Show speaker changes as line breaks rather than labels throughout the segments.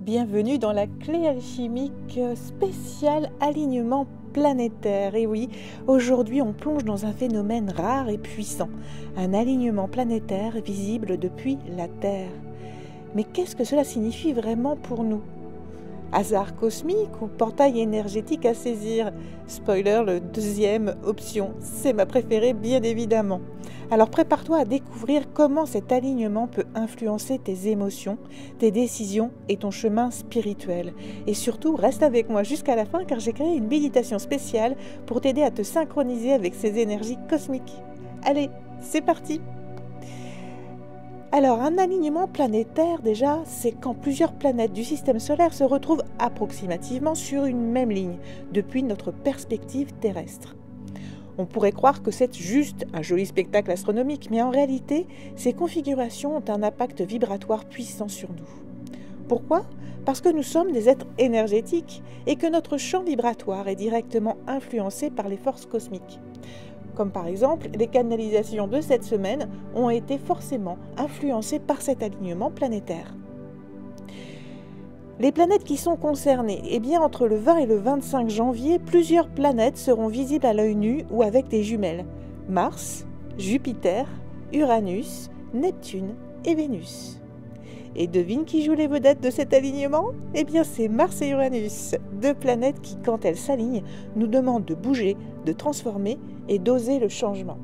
Bienvenue dans la clé alchimique spéciale alignement planétaire. Et oui, aujourd'hui on plonge dans un phénomène rare et puissant, un alignement planétaire visible depuis la Terre. Mais qu'est-ce que cela signifie vraiment pour nous ? Hasard cosmique ou portail énergétique à saisir ? Spoiler, le deuxième option, c'est ma préférée bien évidemment. Alors prépare-toi à découvrir comment cet alignement peut influencer tes émotions, tes décisions et ton chemin spirituel. Et surtout, reste avec moi jusqu'à la fin car j'ai créé une méditation spéciale pour t'aider à te synchroniser avec ces énergies cosmiques. Allez, c'est parti! Alors, un alignement planétaire, déjà, c'est quand plusieurs planètes du système solaire se retrouvent approximativement sur une même ligne, depuis notre perspective terrestre. On pourrait croire que c'est juste un joli spectacle astronomique, mais en réalité, ces configurations ont un impact vibratoire puissant sur nous. Pourquoi ? Parce que nous sommes des êtres énergétiques et que notre champ vibratoire est directement influencé par les forces cosmiques. Comme par exemple, les canalisations de cette semaine ont été forcément influencées par cet alignement planétaire. Les planètes qui sont concernées, eh bien entre le 20 et le 25 janvier, plusieurs planètes seront visibles à l'œil nu ou avec des jumelles. Mars, Jupiter, Uranus, Neptune et Vénus. Et devine qui joue les vedettes de cet alignement ? Eh bien c'est Mars et Uranus, deux planètes qui, quand elles s'alignent, nous demandent de bouger, de transformer et d'oser le changement.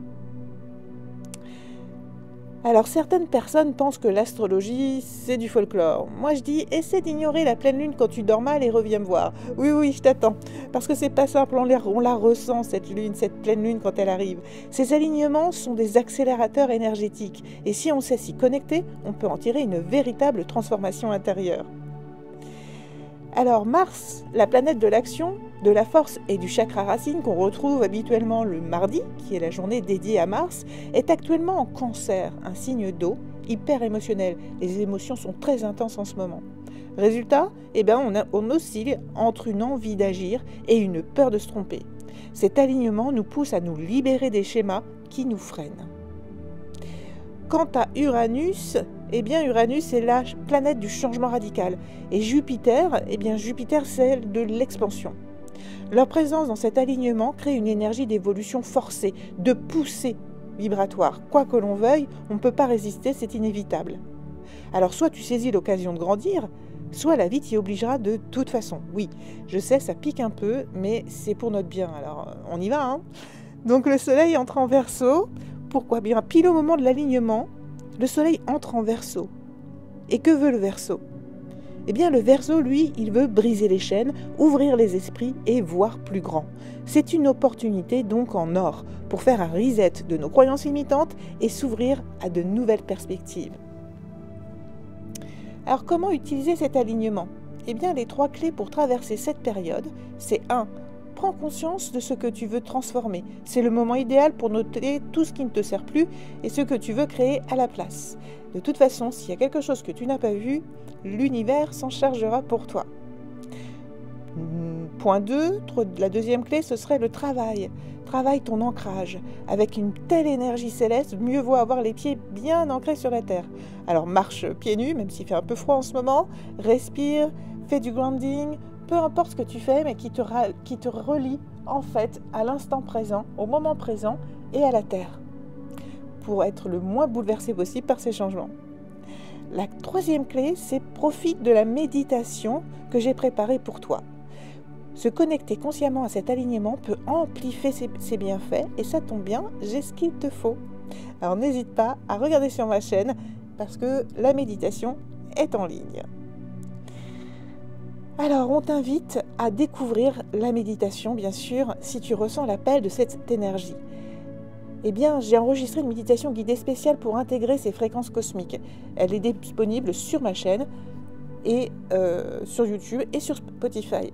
Alors certaines personnes pensent que l'astrologie c'est du folklore. Moi je dis essaie d'ignorer la pleine lune quand tu dors mal et reviens me voir. Oui je t'attends. Parce que c'est pas simple, on la ressent cette lune, cette pleine lune quand elle arrive. Ces alignements sont des accélérateurs énergétiques et si on sait s'y connecter, on peut en tirer une véritable transformation intérieure. Alors Mars, la planète de l'action, de la force et du chakra racine qu'on retrouve habituellement le mardi, qui est la journée dédiée à Mars, est actuellement en Cancer, un signe d'eau, hyper émotionnel. Les émotions sont très intenses en ce moment. Résultat, on oscille entre une envie d'agir et une peur de se tromper. Cet alignement nous pousse à nous libérer des schémas qui nous freinent. Quant à Uranus, Uranus est la planète du changement radical. Et Jupiter, Jupiter c'est de l'expansion. Leur présence dans cet alignement crée une énergie d'évolution forcée, de poussée vibratoire. Quoi que l'on veuille, on ne peut pas résister, c'est inévitable. Alors soit tu saisis l'occasion de grandir, soit la vie t'y obligera de toute façon. Oui, je sais, ça pique un peu, mais c'est pour notre bien. Alors on y va, hein ? Donc le soleil entre en Verseau. Pourquoi ? Bien, pile au moment de l'alignement, le soleil entre en Verseau. Et que veut le Verseau ? Eh bien, le Verseau, lui, il veut briser les chaînes, ouvrir les esprits et voir plus grand. C'est une opportunité donc en or pour faire un reset de nos croyances limitantes et s'ouvrir à de nouvelles perspectives. Alors, comment utiliser cet alignement ? Eh bien, les 3 clés pour traverser cette période, c'est 1. Prends conscience de ce que tu veux transformer. C'est le moment idéal pour noter tout ce qui ne te sert plus et ce que tu veux créer à la place. De toute façon, s'il y a quelque chose que tu n'as pas vu, l'univers s'en chargera pour toi. Point 2, la deuxième clé, ce serait le travail. Travaille ton ancrage. Avec une telle énergie céleste, mieux vaut avoir les pieds bien ancrés sur la terre. Alors marche pieds nus, même s'il fait un peu froid en ce moment, respire, fais du grounding, peu importe ce que tu fais, mais qui te relie en fait à l'instant présent, au moment présent et à la terre, pour être le moins bouleversé possible par ces changements. La 3e clé, c'est profite de la méditation que j'ai préparée pour toi. Se connecter consciemment à cet alignement peut amplifier ses bienfaits et ça tombe bien, j'ai ce qu'il te faut. Alors n'hésite pas à regarder sur ma chaîne parce que la méditation est en ligne. Alors, on t'invite à découvrir la méditation, bien sûr, si tu ressens l'appel de cette énergie. Eh bien, j'ai enregistré une méditation guidée spéciale pour intégrer ces fréquences cosmiques. Elle est disponible sur ma chaîne, et sur YouTube et sur Spotify.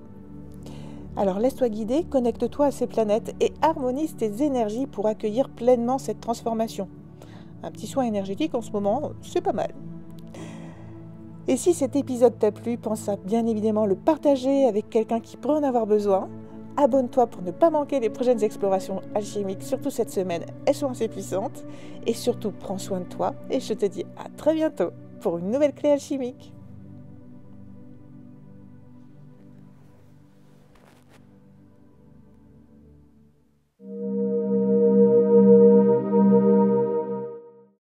Alors, laisse-toi guider, connecte-toi à ces planètes et harmonise tes énergies pour accueillir pleinement cette transformation. Un petit soin énergétique en ce moment, c'est pas mal. Et si cet épisode t'a plu, pense à bien évidemment le partager avec quelqu'un qui pourrait en avoir besoin. Abonne-toi pour ne pas manquer les prochaines explorations alchimiques, surtout cette semaine, elles sont assez puissantes. Et surtout, prends soin de toi et je te dis à très bientôt pour une nouvelle clé alchimique.